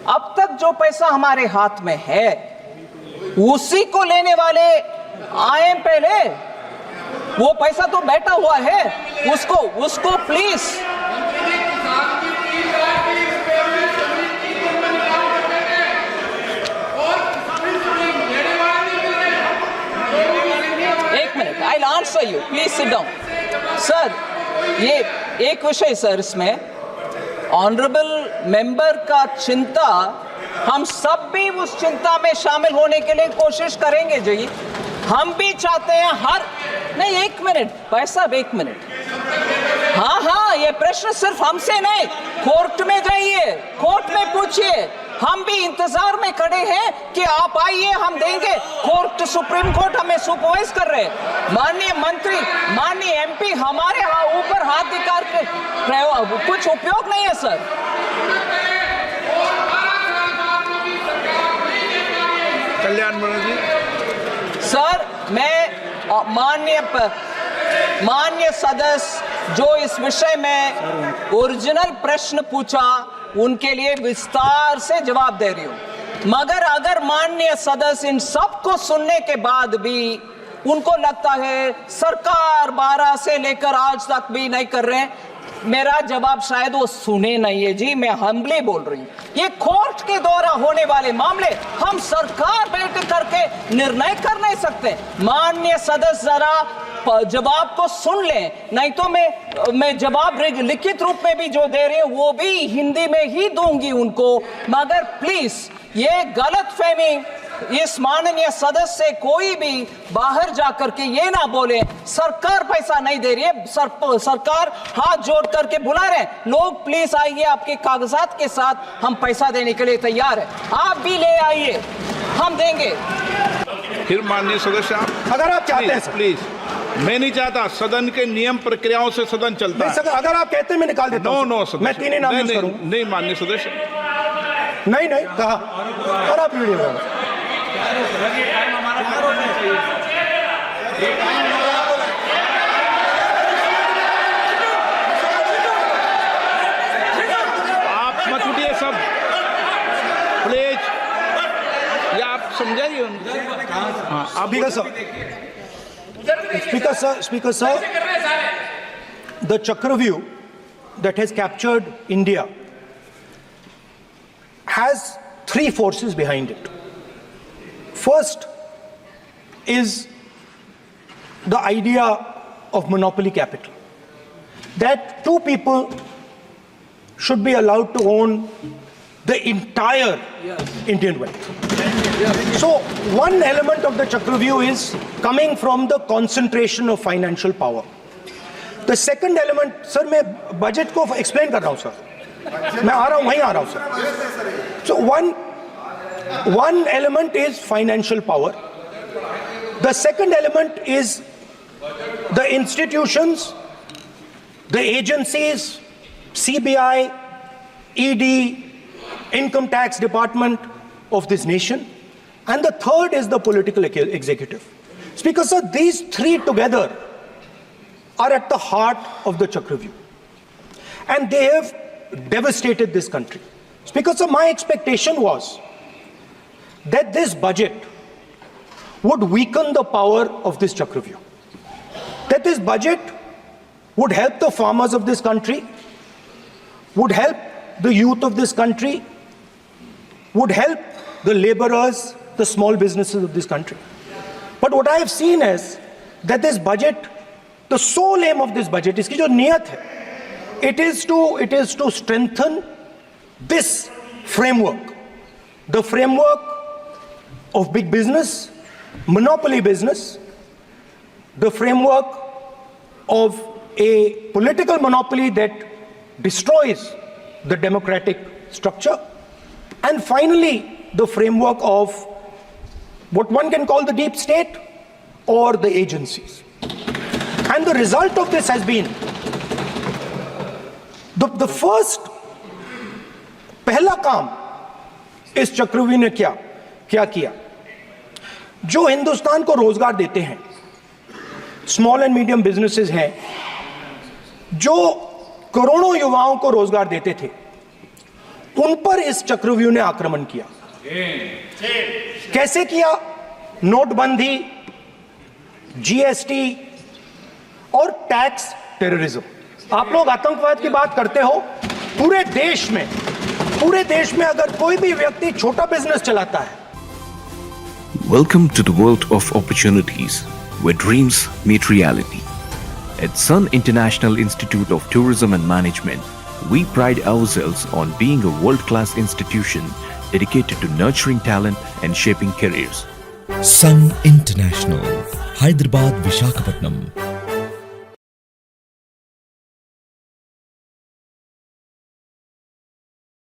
अब तक जो पैसा हमारे हाथ में है उसी को लेने वाले आए पहले। वो पैसा तो बैठा हुआ है, उसको प्लीज। एक minute, I will answer you, please sit down. Sir, ये एक विषय सर, इसमें ऑनरेबल मेंबर का चिंता, हम सब भी उस चिंता में शामिल होने के लिए कोशिश करेंगे जी। हम भी चाहते हैं हर नहीं, एक मिनट भाई साहब, एक मिनट। हाँ, ये प्रश्न सिर्फ हमसे नहीं, कोर्ट में जाइए, कोर्ट में पूछिए। हम भी इंतजार में खड़े हैं कि आप आइए, हम देंगे। कोर्ट, सुप्रीम कोर्ट हमें सुपरवाइज कर रहे हैं। माननीय मंत्री, माननीय एमपी हमारे ऊपर हाथ दिखाकर के कुछ उपयोग नहीं है सर। कल्याण जी। सर, मैं माननीय सदस्य जो इस विषय में ओरिजिनल प्रश्न पूछा उनके लिए विस्तार से जवाब दे रही हूं। मगर अगर माननीय सदस्य इन सब को सुनने के बाद भी उनको लगता है सरकार 12 से लेकर आज तक भी नहीं कर रहे हैं, मेरा जवाब शायद वो सुने नहीं है जी। मैं हम्बली बोल रही हूँ, ये कोर्ट के द्वारा होने वाले मामले हम सरकार बैठ करके निर्णय कर नहीं सकते। माननीय सदस्य जरा जवाब को सुन लें, नहीं तो मैं जवाब लिखित रूप में भी जो दे रही हूँ वो भी हिंदी में ही दूंगी उनको। मगर प्लीज ये गलतफहमी इस माननीय सदस्य से कोई भी बाहर जाकर के ये ना बोले सरकार पैसा नहीं दे रही है। सरकार हाथ जोड़ करके बुला रहे हैं, लोग प्लीज आइए, आपके कागजात के साथ हम पैसा देने के लिए तैयार है, आप भी ले आइए, हम देंगे। फिर माननीय सदस्य, अगर आप चाहते हैं प्लीज, मैं नहीं चाहता, सदन के नियम प्रक्रियाओं से सदन चलता है। अगर आप कहते हैं मैं निकाल देता हूं। नो, मैं 3 ही नाम यूज करूंगा। नहीं माननीय सदस्य, नहीं कहा, और आप वीडियो आप मत उठिए सब, प्लीज, या आप समझाइए उनको। हाँ, आप Speaker sir, the Chakravyuh that has captured India has 3 forces behind it. First is the idea of monopoly capital, that 2 people should be allowed to own the entire Indian wealth. So one element of the Chakravyuh is coming from the concentration of financial power. The second element, sir, मैं budget को explain कर रहा हूं sir, मैं आ रहा हूं, वहीं आ रहा हूं sir. So one element is financial power. The second element is the institutions, the agencies, CBI, ED, Income Tax Department of this nation. And the third is the political executive. Speaker sir, these 3 together are at the heart of the Chakravyuh. And they have devastated this country. Speaker sir, my expectation was that this budget would weaken the power of this Chakravyuh. That this budget would help the farmers of this country, would help the youth of this country, would help the laborers, the small businesses of this country. But what I have seen is that this budget, the sole aim of this budget, iski jo niyat hai, it is to strengthen this framework, the framework of big business, monopoly business, the framework of a political monopoly that destroys the democratic structure, and finally the framework of what one can call the deep state or the agencies. And the result of this has been the first पहला काम इस चक्रव्यूह ने क्या किया, जो हिंदुस्तान को रोजगार देते हैं, स्मॉल एंड मीडियम बिजनेसेस हैं, जो करोड़ों युवाओं को रोजगार देते थे, उन पर इस चक्रव्यूह ने आक्रमण किया। कैसे किया? नोटबंदी, जीएसटी और टैक्स टेररिज्म। आप लोग आतंकवाद की बात करते हो, पूरे देश में अगर कोई भी व्यक्ति छोटा बिजनेस चलाता है, Welcome to the world of opportunities, where dreams meet reality. At Sun International Institute of Tourism and Management, we pride ourselves on being a world-class institution dedicated to nurturing talent and shaping careers. Sun International, Hyderabad, Visakhapatnam.